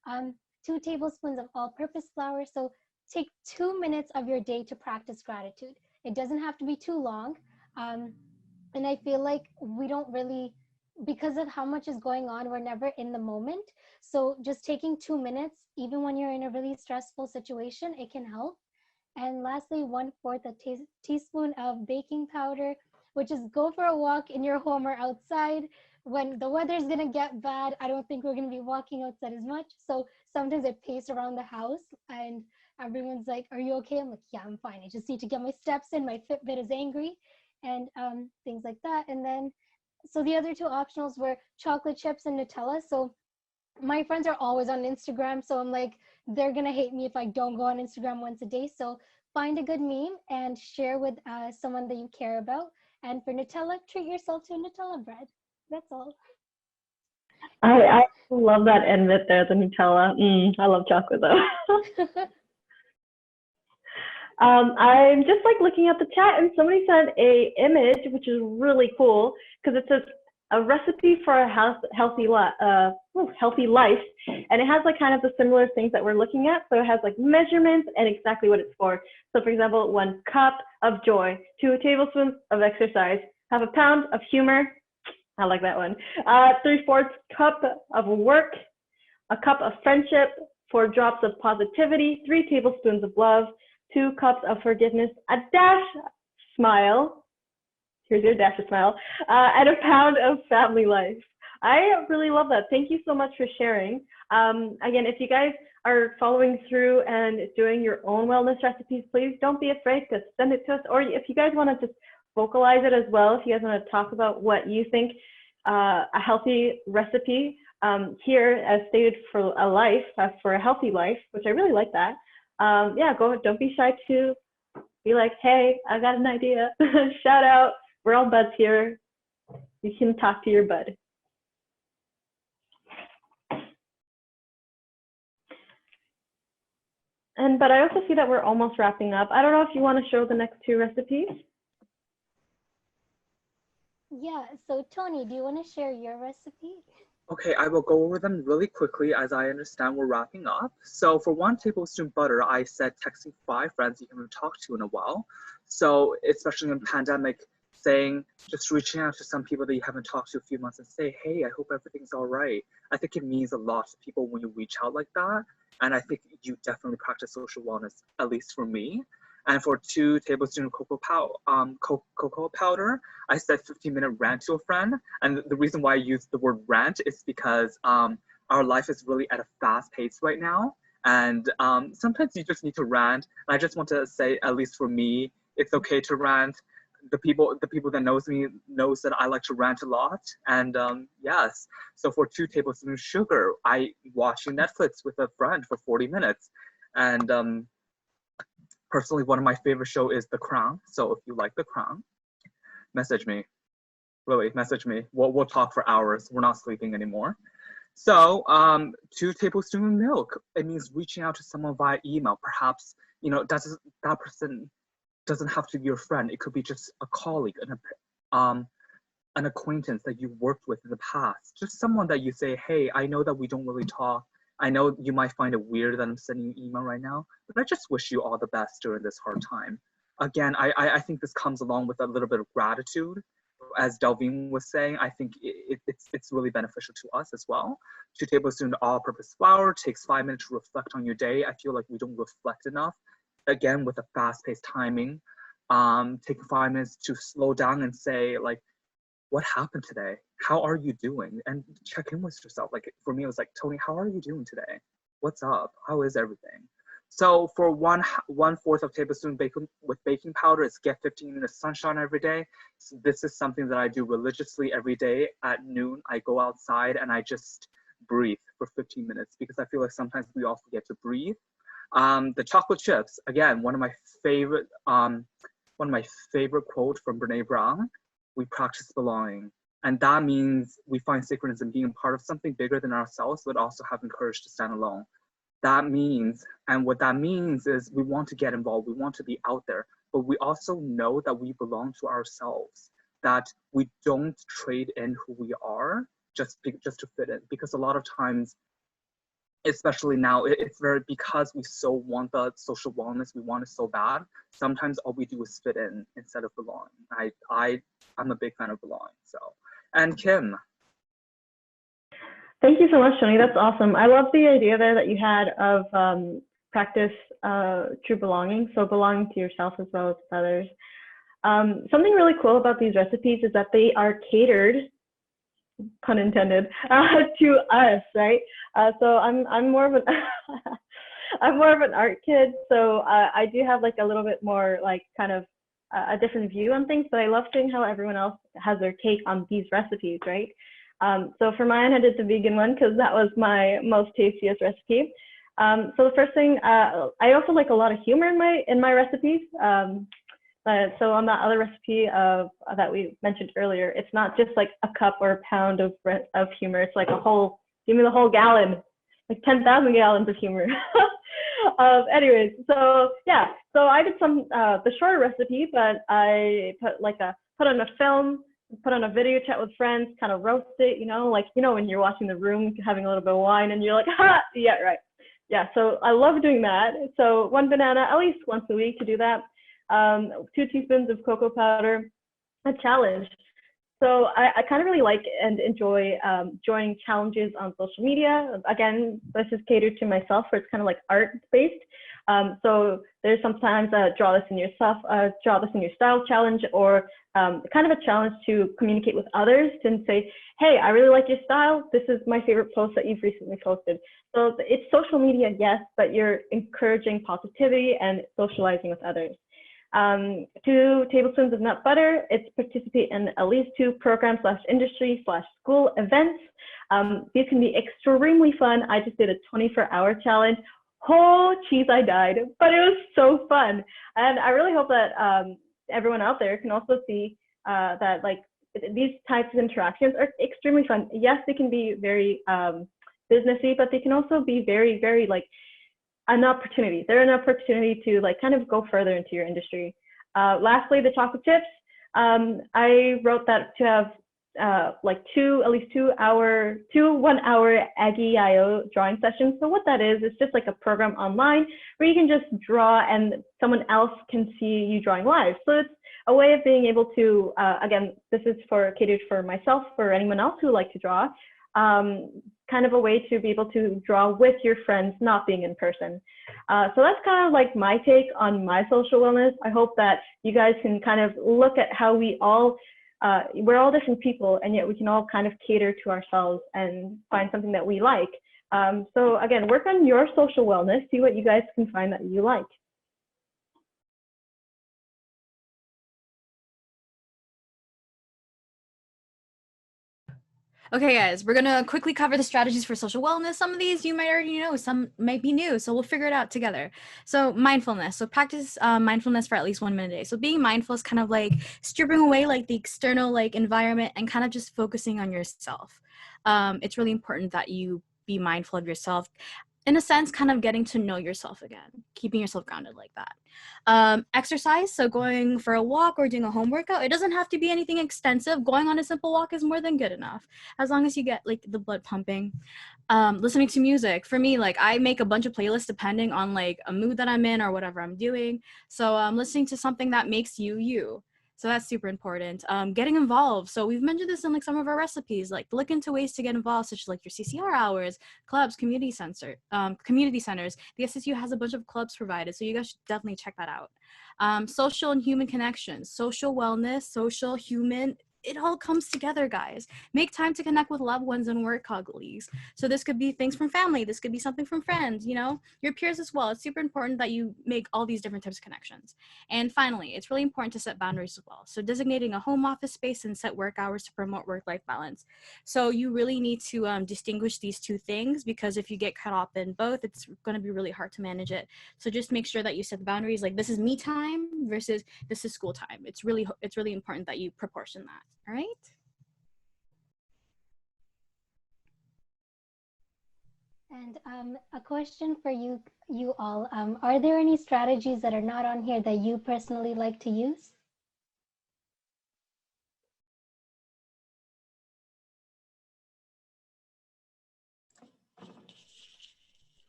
on. 2 tablespoons of all-purpose flour. So take 2 minutes of your day to practice gratitude. It doesn't have to be too long. And I feel like we don't really, because of how much is going on, we're never in the moment. So just taking 2 minutes, even when you're in a really stressful situation, it can help. And lastly, 1/4 a teaspoon of baking powder, which is go for a walk in your home or outside. When the weather's gonna get bad, I don't think we're gonna be walking outside as much. So sometimes I pace around the house and everyone's like, are you okay? I'm like, yeah, I'm fine. I just need to get my steps in. My Fitbit is angry and things like that. And then, so the other 2 optionals were chocolate chips and Nutella. So my friends are always on Instagram. So I'm like, they're gonna hate me if I don't go on Instagram once a day. So find a good meme and share with someone that you care about. And for Nutella, treat yourself to a Nutella bread. That's all. I love that end bit there, the Nutella. I love chocolate though. I'm just like looking at the chat, and somebody sent a image, which is really cool because it says a recipe for a healthy life, and it has like kind of the similar things that we're looking at. So it has like measurements and exactly what it's for. So for example, 1 cup of joy, 2 tablespoons of exercise, 1/2 pound of humor. I like that one. 3/4 cup of work, a cup of friendship, 4 drops of positivity, 3 tablespoons of love, 2 cups of forgiveness, a dash smile. Here's your dash of smile, and 1 pound of family life. I really love that. Thank you so much for sharing. Again, if you guys are following through and doing your own wellness recipes, please don't be afraid to send it to us. Or if you guys want to just vocalize it as well, if you guys want to talk about what you think a healthy recipe here, as stated, for a life, for a healthy life, which I really like that. Yeah, don't be shy to be like, hey, I got an idea. Shout out. We're all buds here. You can talk to your bud. But I also see that we're almost wrapping up. I don't know if you want to show the next 2 recipes. Yeah, so Tony, do you want to share your recipe? Okay, I will go over them really quickly as I understand we're wrapping up. So for 1 tablespoon butter, I said texting 5 friends you haven't talked to in a while. So especially in pandemic, saying, just reaching out to some people that you haven't talked to a few months and say, hey, I hope everything's all right. I think it means a lot to people when you reach out like that. And I think you definitely practice social wellness, at least for me. And for 2 tablespoons of cocoa powder, I said 15-minute rant to a friend. And the reason why I use the word rant is because our life is really at a fast pace right now. And sometimes you just need to rant. And I just want to say, at least for me, it's okay to rant. The people that knows me knows that I like to rant a lot. And yes, so for 2 tablespoons of sugar, I watching Netflix with a friend for 40 minutes. And personally, one of my favorite show is The Crown. So if you like The Crown, message me. Really, message me. We'll talk for hours. We're not sleeping anymore. So 2 tablespoons of milk. It means reaching out to someone via email. Perhaps, that person doesn't have to be your friend. It could be just a colleague, an acquaintance that you worked with in the past. Just someone that you say, hey, I know that we don't really talk. I know you might find it weird that I'm sending you an email right now, but I just wish you all the best during this hard time. Again, I think this comes along with a little bit of gratitude. As Delvine was saying, I think it's really beneficial to us as well. 2 tablespoons of all-purpose flour takes 5 minutes to reflect on your day. I feel like we don't reflect enough. Again, with a fast-paced timing, taking 5 minutes to slow down and say, like, what happened today? How are you doing? And check in with yourself. Like, for me, it was like, Tony, how are you doing today? What's up? How is everything? So for 1/4 of tablespoon bacon with baking powder, it's get 15 minutes sunshine every day. So this is something that I do religiously every day at noon. I go outside and I just breathe for 15 minutes because I feel like sometimes we all forget to breathe. The chocolate chips, again, one of my favorite quotes from Brene Brown. We practice belonging. And that means we find sacredness in being a part of something bigger than ourselves, but also having courage to stand alone. That means, and what that means is we want to get involved, we want to be out there, but we also know that we belong to ourselves, that we don't trade in who we are just to fit in. Because a lot of times, especially now, it's very, because we so want the social wellness, we want it so bad, sometimes all we do is fit in instead of belong. I'm a big fan of belonging. So, and Kim. Thank you so much, Tony. That's awesome. I love the idea there that you had of practice true belonging, so belonging to yourself as well as to others. Something really cool about these recipes is that they are catered, pun intended, to us, right? So I'm more of an I'm more of an art kid, so I do have like a little bit more like kind of a different view on things, but I love seeing how everyone else has their take on these recipes, right? So for mine, I did the vegan one because that was my most tastiest recipe. So the first thing, I also like a lot of humor in my recipes. So on that other recipe that we mentioned earlier, it's not just like a cup or a pound of humor. It's like give me the whole gallon, like 10,000 gallons of humor. Anyways, so yeah, so I did the shorter recipe, but I put on a film, put on a video chat with friends, kind of roast it, when you're watching The Room, having a little bit of wine and you're like, ha, yeah, right. Yeah, so I love doing that. So 1 banana, at least once a week to do that. 2 teaspoons of cocoa powder, a challenge. So I kind of really like and enjoy joining challenges on social media. Again, this is catered to myself, where it's kind of like art-based. So there's sometimes a draw this in your style challenge, or kind of a challenge to communicate with others and say, hey, I really like your style. This is my favorite post that you've recently posted. So it's social media, yes, but you're encouraging positivity and socializing with others. 2 tablespoons of nut butter. It's participate in at least 2 program/industry/school events. These can be extremely fun. I just did a 24-hour challenge. Oh, geez, I died, but it was so fun. And I really hope that everyone out there can also see that like these types of interactions are extremely fun. Yes, they can be very businessy, but they can also be very, very like an opportunity. They're an opportunity to like kind of go further into your industry. Lastly, the chocolate chips. I wrote that to have like 2 1-hour Aggie.io drawing sessions. So what that is, it's just like a program online where you can just draw and someone else can see you drawing live. So it's a way of being able to, again, this is catered for myself, for anyone else who would like to draw. Kind of a way to be able to draw with your friends, not being in person. So that's kind of like my take on my social wellness. I hope that you guys can kind of look at how we're all different people, and yet we can all kind of cater to ourselves and find something that we like. So again, work on your social wellness, see what you guys can find that you like. Okay, guys, we're gonna quickly cover the strategies for social wellness. Some of these you might already know, some might be new, so we'll figure it out together. So mindfulness. So practice mindfulness for at least 1 minute a day. So being mindful is kind of like stripping away like the external like environment and kind of just focusing on yourself. It's really important that you be mindful of yourself. In a sense, kind of getting to know yourself again, keeping yourself grounded like that. Exercise, so going for a walk or doing a home workout. It doesn't have to be anything extensive. Going on a simple walk is more than good enough, as long as you get like the blood pumping. Listening to music. For me, like I make a bunch of playlists depending on like a mood that I'm in or whatever I'm doing. So listening to something that makes you you. So that's super important. Getting involved. So we've mentioned this in like some of our recipes, like look into ways to get involved, such as like your CCR hours, clubs, community centers. The SSU has a bunch of clubs provided, so you guys should definitely check that out. Social and human connections, social wellness, social, human, it all comes together, guys. Make time to connect with loved ones and work colleagues. So this could be things from family. This could be something from friends, your peers as well. It's super important that you make all these different types of connections. And finally, it's really important to set boundaries as well. So designating a home office space and set work hours to promote work-life balance. So you really need to distinguish these 2 things, because if you get caught up in both, it's going to be really hard to manage it. So just make sure that you set the boundaries, like this is me time versus this is school time. It's really important that you proportion that. All right. And a question for you all. Are there any strategies that are not on here that you personally like to use?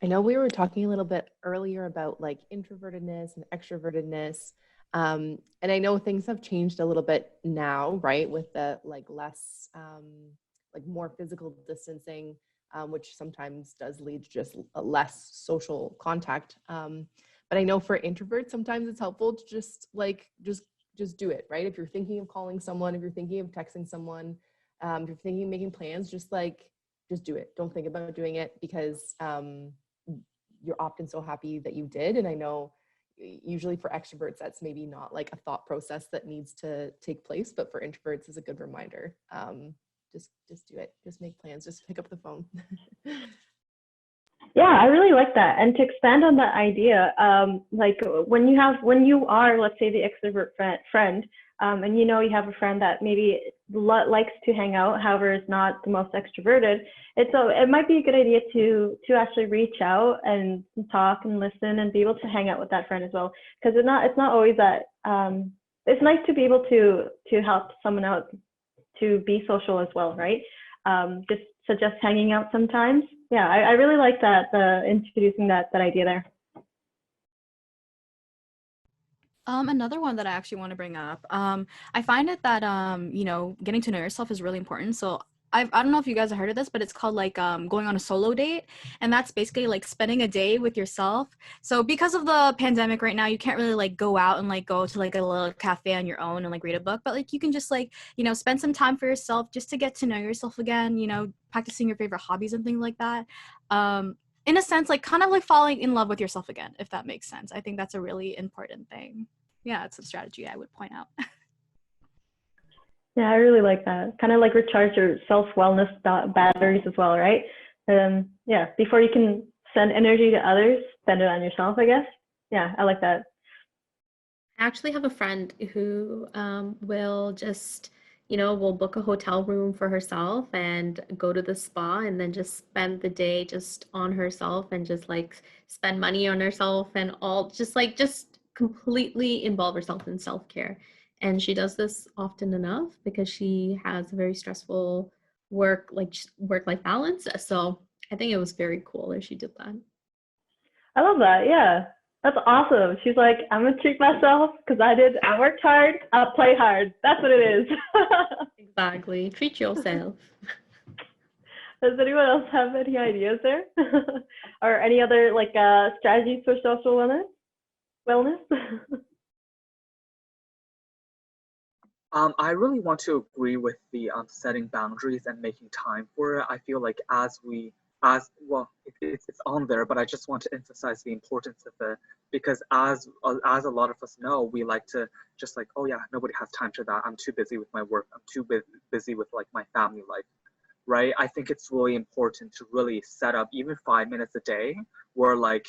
I know we were talking a little bit earlier about like introvertedness and extrovertedness. And I know things have changed a little bit now, right? With the like less, like more physical distancing, which sometimes does lead to just a less social contact. But I know for introverts, sometimes it's helpful to just just do it, right? If you're thinking of calling someone, if you're thinking of texting someone, if you're thinking of making plans, just do it. Don't think about doing it because you're often so happy that you did. And I know usually for extroverts, that's maybe not like a thought process that needs to take place, but for introverts is a good reminder. Just do it. Just make plans. Just pick up the phone. Yeah, I really like that. And to expand on that idea, like when you are, let's say, the extrovert friend, and you know you have a friend that maybe likes to hang out, however, is not the most extroverted. It might be a good idea to actually reach out and talk and listen and be able to hang out with that friend as well, because it's not always that. It's nice to be able to help someone out to be social as well, right? Just suggest hanging out sometimes. Yeah, I really like that, introducing that idea there. Another one that I actually want to bring up, I find it that, you know, getting to know yourself is really important. So I don't know if you guys have heard of this, but it's called like going on a solo date. And that's basically like spending a day with yourself. So because of the pandemic right now, you can't really like go out and like go to like a little cafe on your own and like read a book. But like you can just like, you know, spend some time for yourself just to get to know yourself again, you know, practicing your favorite hobbies and things like that. In a sense, like kind of like falling in love with yourself again, if that makes sense. I think that's a really important thing. Yeah, it's a strategy I would point out. Yeah, I really like that. Kind of like recharge your self-wellness batteries as well, right? Yeah, before you can send energy to others, spend it on yourself, I guess. Yeah, I like that. I actually have a friend who will just, you know, will book a hotel room for herself and go to the spa and then just spend the day just on herself and just like spend money on herself and all just completely involve herself in self-care. And she does this often enough because she has a very stressful work-life balance. So I think it was very cool that she did that. I love that. Yeah, that's awesome. She's like, I'm gonna treat myself because I worked hard, I'll play hard. That's what it is. Exactly. Treat yourself. Does anyone else have any ideas there? Or any other like strategies for social wellness? I really want to agree with the setting boundaries and making time for it. I feel like as well, it's on there, but I just want to emphasize the importance of it because as a lot of us know, we like to just like, oh yeah, nobody has time for that. I'm too busy with my work. I'm too busy with like my family life, right? I think it's really important to really set up even 5 minutes a day where like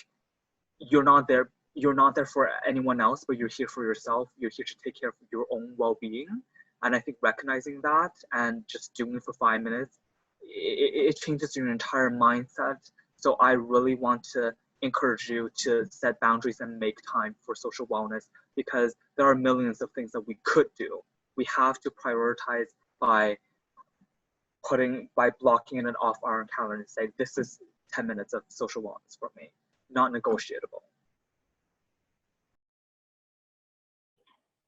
you're not there for anyone else, but you're here for yourself. You're here to take care of your own well-being. And I think recognizing that and just doing it for 5 minutes, it changes your entire mindset. So I really want to encourage you to set boundaries and make time for social wellness because there are millions of things that we could do. We have to prioritize by blocking in an off our calendar and say, this is 10 minutes of social wellness for me, not negotiable.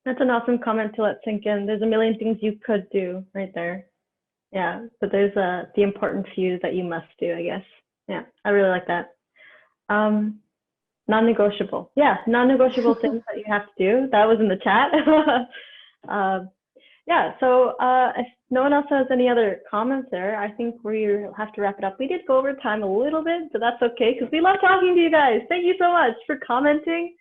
That's an awesome comment to let sink in. There's a million things you could do right there. Yeah, but there's the important few that you must do, I guess. Yeah, I really like that. Non-negotiable. Yeah, non-negotiable things that you have to do. That was in the chat. Yeah, so if no one else has any other comments there, I think we have to wrap it up. We did go over time a little bit, but that's okay because we love talking to you guys. Thank you so much for commenting.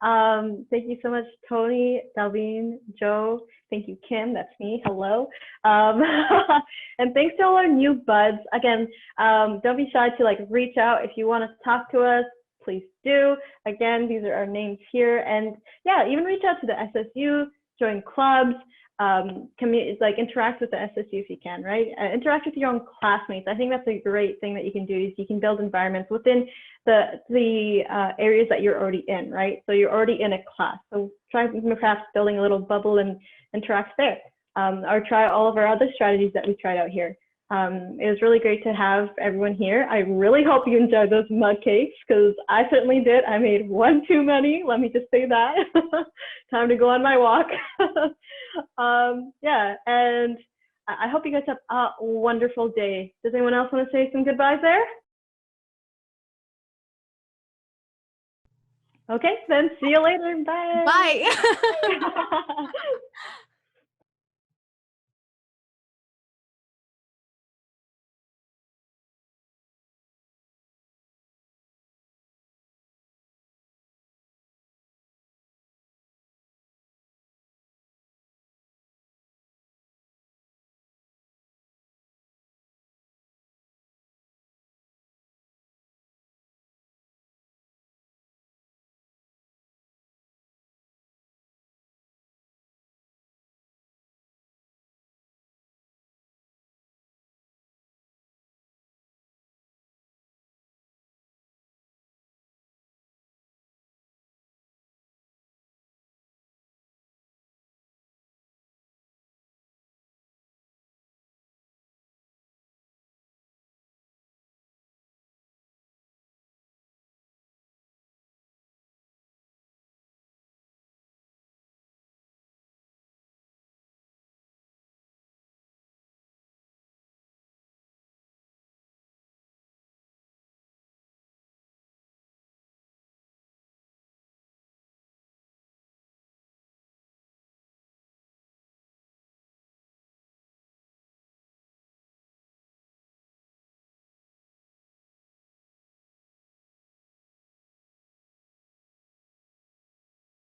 Thank you so much, Tony, Dalveen, Joe. Thank you, Kim. That's me. Hello. And thanks to all our new buds. Again, don't be shy to like reach out if you want to talk to us. Please do. Again, these are our names here, and yeah, even reach out to the SSU join clubs, like interact with the SSU if you can, right? Interact with your own classmates. I think that's a great thing that you can do is you can build environments within the areas that you're already in, right? So you're already in a class. So try perhaps building a little bubble and interact there. Or try all of our other strategies that we tried out here. It was really great to have everyone here. I really hope you enjoyed those mug cakes because I certainly did. I made one too many, let me just say that. Time to go on my walk. Yeah, and I hope you guys have a wonderful day. Does anyone else want to say some goodbyes there? Okay, then see you later. Bye. Bye.